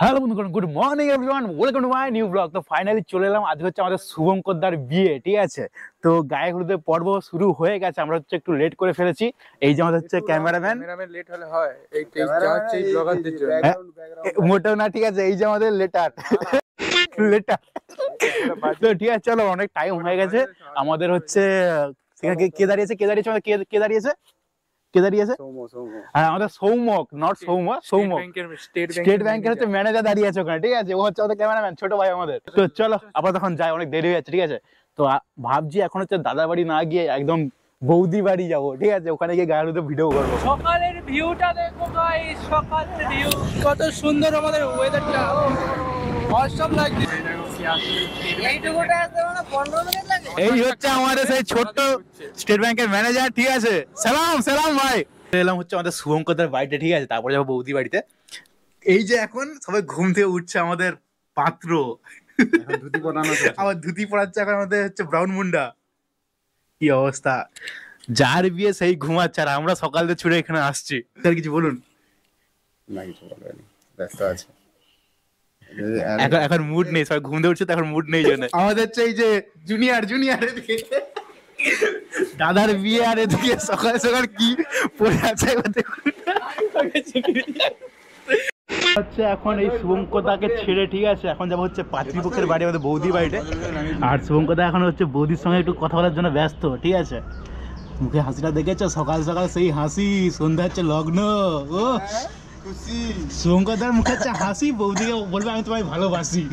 Hello বন্ধুগণ, good morning everyone, welcome to my new blog. তো finally চলে এলাম। আজ হচ্ছে আমাদের শুভঙ্করদার বিয়ে, ঠিক আছে। তো গায়ে হলুদের পর্ব শুরু হয়ে গেছে, আমরা হচ্ছে একটু লেট করে ফেলেছি। এই যে আমাদের হচ্ছে ক্যামেরাম্যান লেট হলে হয়, এই হচ্ছে এই ব্লগারদের জন্য মোটেও না, ঠিক আছে। এই যে আমাদের লেটার লেটার। তো ঠিক আছে, চলো, অনেক টাইম হয়ে গেছে আমাদের। হচ্ছে কে দাঁড়িয়েছে হ্যাঁ, আমাদের Soumak, not Soum, Soumak state ব্যাংকের হচ্ছে ম্যানেজার দাঁড়িয়ে আছে ওখানে, ঠিক আছে। ও হচ্ছে আমাদের ক্যামেরাম্যান, ছোট ভাই আমাদের। তো চলো আবার তখন যাই, অনেক দেরি হয়ে যাচ্ছে, ঠিক আছে। তো ভাবছি এখন হচ্ছে দাদার বাড়ি না গিয়ে একদম বৌদি বাড়ি যাবো, ঠিক আছে। ওখানে গিয়ে গায়ের মধ্যে ভিডিও করবো। সকালের ভিউটা দেখো গাইস, সকালের ভিউ কত সুন্দর, আমাদের ওয়েদারটা অসম লাগছে। এই হচ্ছে আমাদের সেই ছোট্ট স্টেট ব্যাংকের ম্যানেজার, ঠিক আছে। সালাম সালাম ভাই। এলাম হচ্ছে আমাদের শুভঙ্করদার বাড়িতে, ঠিক আছে। তারপরে যাবো বৌদি বাড়িতে। এই যে এখন সবাই ঘুম থেকে উঠছে, আমাদের পাত্র আবার ধুতি পড়াচ্ছে এখন আমাদের হচ্ছে ব্রাউন মুন্ডা। কি অবস্থা, যার বিয়ে সেই ঘুমাচ্ছে, আর আমরা সকাল থেকে ছুটে এখানে আসছি। তার কিছু বলুন না, কিছু বলবেন, ব্যস্ত আছে এখন মুড নেই, সবাই ঘুম থেকে উঠছে তো এখন মুড নেই জন্য। আমাদের হচ্ছে এই যে জুনিয়র এদিকে দাদার বিয়ে, আর এদিকে সকাল সকাল কি পড়ে আছে হচ্ছে। এখন এই শুভঙ্কদাকে ছেড়ে, ঠিক আছে, এখন যাবো হচ্ছে পাত্রীপক্ষের বাড়ি, আমাদের বৌদি বাড়িতে। আর শুভঙ্কদা এখন হচ্ছে বৌদির সঙ্গে একটু কথা বলার জন্য ব্যস্ত, ঠিক আছে। মুখে হাসিটা দেখেছো, সকাল সকাল সেই হাসি, সন্ধ্যা হচ্ছে লগ্ন। ও শুভঙ্কদার মুখে হচ্ছে হাসি, বৌদিকে বলবে আমি তোমায় ভালোবাসি।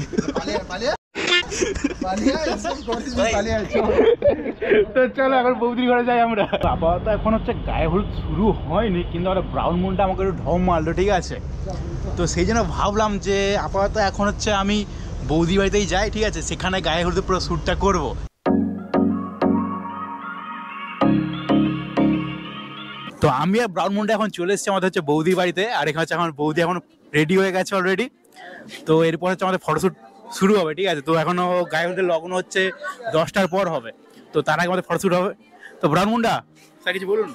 তো চলো এখন বৌদির ঘরে যাই আমরা। আপাতত এখন হচ্ছে গায়ে হলুদ শুরু হয়নি, কিন্তু আমরা ব্রাউন মুনটা আমাকে একটু ঢম মারলো, ঠিক আছে। তো সেই জন্য ভাবলাম যে আপাতত এখন হচ্ছে আমি বৌদি বাড়িতেই যাই, ঠিক আছে। সেখানে গায়ে হলুদের পুরো শ্যুটটা করবো। তো আমি আর ব্রাউন মুন্ডা এখন চলে এসেছি আমাদের হচ্ছে বৌদি বাড়িতে। আর এখানে হচ্ছে এখন বৌদি এখন রেডি হয়ে গেছে অলরেডি। তো এরপর হচ্ছে আমাদের ফটোশ্যুট শুরু হবে, ঠিক আছে। তো এখনো গায়ে হলুদের লগ্ন হচ্ছে 10টার পর হবে, তো তার আগে আমাদের ফটোশ্যুট হবে। তো ব্রাউন মুন্ডা স্যার কিছু বলুন।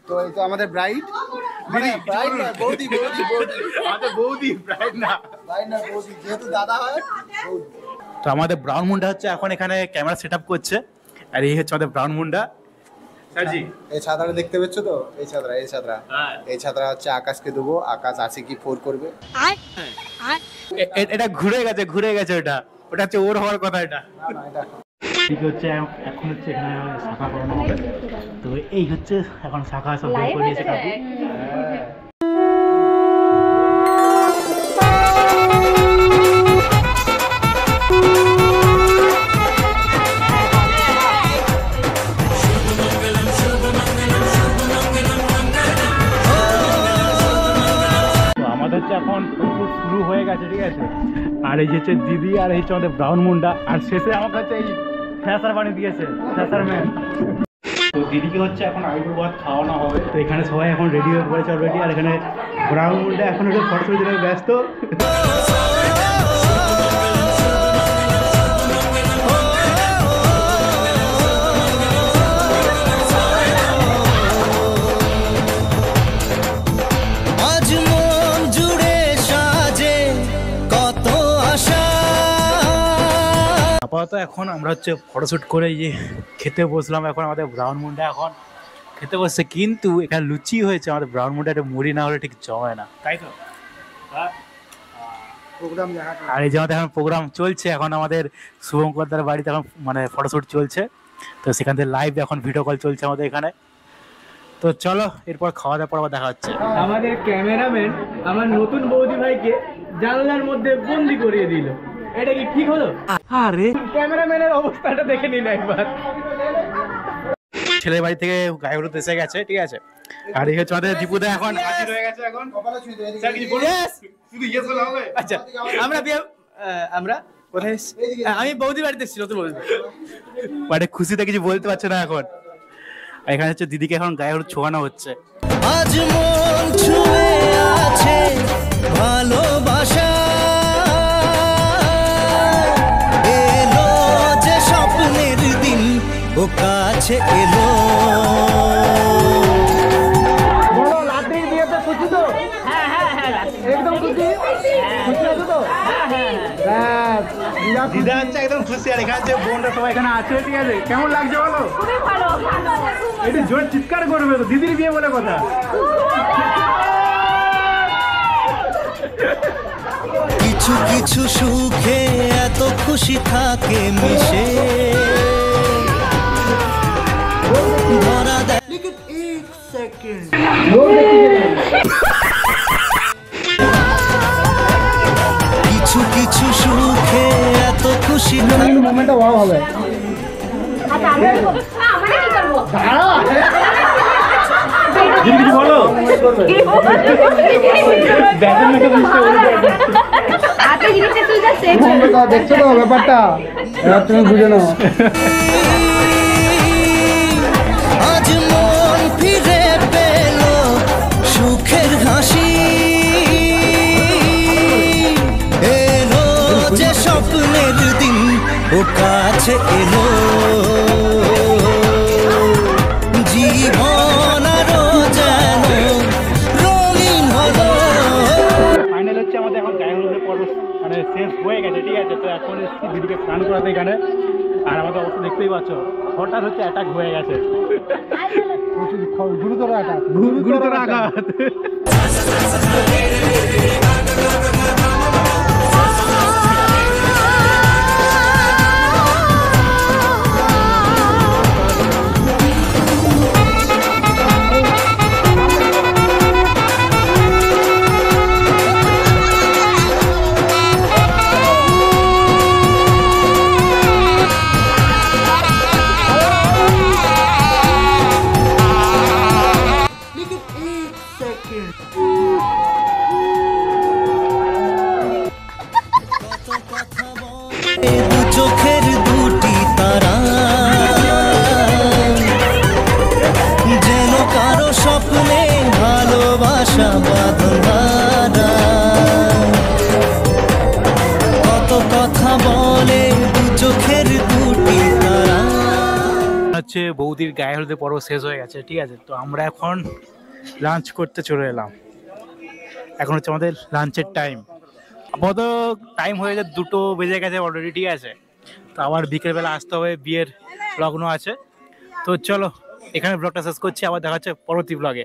তো এই তো আমাদের ব্রাইড, যেহেতু দাদা হয়। তো আমাদের ব্রাউন মুন্ডা হচ্ছে এখন এখানে ক্যামেরা সেট আপ করছে। আর এই হচ্ছে আমাদের ব্রাউন মুন্ডা। এই ছাতাটা দেখতে পাচ্ছ তো, এই ছাতাটা হচ্ছে আকাশকে দেবো। আকাশ আছে কি ফোর করবে। এটা ঘুরে গেছে ওটা হচ্ছে ওর হওয়ার কথা। এটা ঠিক হচ্ছে, এখন হচ্ছে এখানে শাখা করানো হবে। তো এই হচ্ছে এখন শাখা সব বের করে নিয়েছে কাকু। এখন ফুট শুরু হয়ে গেছে, ঠিক আছে। আর এই যে হচ্ছে দিদি, আর এই হচ্ছে আমাদের ব্রাউন মুন্ডা। আর শেষে আমাকে হচ্ছে এই ফ্যাসার বানিয়ে দিয়েছে, ফ্যাসার ম্যান। তো দিদিকে হচ্ছে এখন আইবুড়ো ভাত খাওয়ানো হবে। তো এখানে সবাই এখন রেডি হয়ে পড়েছে অলরেডি। আর এখানে ব্রাউন মুন্ডা এখন একটু ফটো তুলতে ব্যস্ত। আপাতত এখন আমরা হচ্ছে ফটোশ্যুট করে যে খেতে বসলাম। এখন আমাদের ব্রাউন মুন্ডা এখন খেতে বসছে, কিন্তু এখানে লুচি হয়েছে। আমাদের ব্রাউন মুন্ডা একটা মুড়ি না হলে ঠিক জমে না, তাই তো। আর এই যে আমাদের এখন প্রোগ্রাম চলছে, এখন আমাদের শুভঙ্করদার বাড়িতে এখন মানে ফটোশ্যুট চলছে। তো সেখান থেকে লাইভ এখন ভিডিও কল চলছে আমাদের এখানে। তো চলো এরপর খাওয়া দাওয়ার পর আবার দেখা হচ্ছে। আমাদের ক্যামেরাম্যান আমার নতুন বৌদি ভাইকে জানলার মধ্যে বন্দি করিয়ে দিল। এটা কি ঠিক হলো? আরে ক্যামেরাম্যানের অবস্থাটা দেখে নিন একবার। ছেলের বাড়ি থেকে গায়ে হলুদ এসে গেছে, ঠিক আছে। আর এই হচ্ছে আমাদের দীপুদা এখন হাজির হয়ে গেছে। এখন আচ্ছা, আমরা কোথায়? আমি বৌদি বাড়িতে এসেছি, নতুন বৌদি মানে খুশিতে কিছু বলতে পারছে না এখন। এখানে হচ্ছে দিদিকে এখন গায়ে হলুদ ছোঁয়ানো হচ্ছে। আজ মন ছুঁয়ে আছে ভালোবাসা, এলো যে স্বপ্নের দিন ও কাছে এলো। বড় লাঠির বিয়েতে খুশি তো? একদম খুশি খুশি আছো তো? ব্যাস, দিদা হচ্ছে একদম খুশি, আর এখানে যে বোনরা সবাই এখানে আছে, ঠিক আছে? কেমন লাগছে বলো? খুবই ভালো। একটু জোর চিৎকার করবে তো, দিদির বিয়ে বলে কথা। কিছু কিছু সুখে এত খুশি থাকে মিশে ধরা দেয় কিছু কিছু সুখে এত খুশি থাকে মোমেন্টটা ওয়াও হবে। আচ্ছা আমরা কি করবো? আমরা কি করবো? দিদি কিছু বলো। আচ্ছা জিনিসটা তুই যা সেভ দেখছো তো ব্যাপারটা, এবার তুমি বুঝে নাও। আজ মন ফিরে পেল সুখের হাসি এলো যে স্বপ্নের দিন ও কাছে এলো জীবন আরো যেন রঙিন হলো। ফাইনাল হচ্ছে আমাদের এখন গায়ে হলুদের পর্ব মানে শেষ হয়ে গেছে, ঠিক আছে? তো এখন এসেছি দিদিকে স্নান করাতে এখানে, আর আমাদের অবস্থা দেখতেই পাচ্ছ, হঠাৎ হচ্ছে অ্যাটাক হয়ে গেছে, গুরুতর আঘাত, গুরুতর আঘাত। দু চোখের দুটি তারা যেন কারো স্বপ্নে ভালোবাসা বাঁধা কত কথা বলে দু চোখের দুটি তারা। হচ্ছে বৌদির গায়ে হলুদের পর্ব শেষ হয়ে গেছে, ঠিক আছে? তো আমরা এখন লাঞ্চ করতে চলে এলাম। এখন হচ্ছে আমাদের লাঞ্চের টাইম। আপাতত টাইম হয়ে যায় 2টো বেজে গেছে অলরেডি, ঠিক আছে? তো আবার বিকেলবেলা আসতে হবে, বিয়ের লগ্ন আছে। তো চলো এখানে ব্লগটা শেষ করছি, আবার দেখা হচ্ছে পরবর্তী ব্লগে।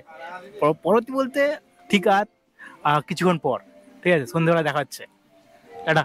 পরবর্তী বলতে ঠিক আছে কিছুক্ষণ পর, ঠিক আছে? সন্ধ্যেবেলা দেখা হচ্ছে। টাটা।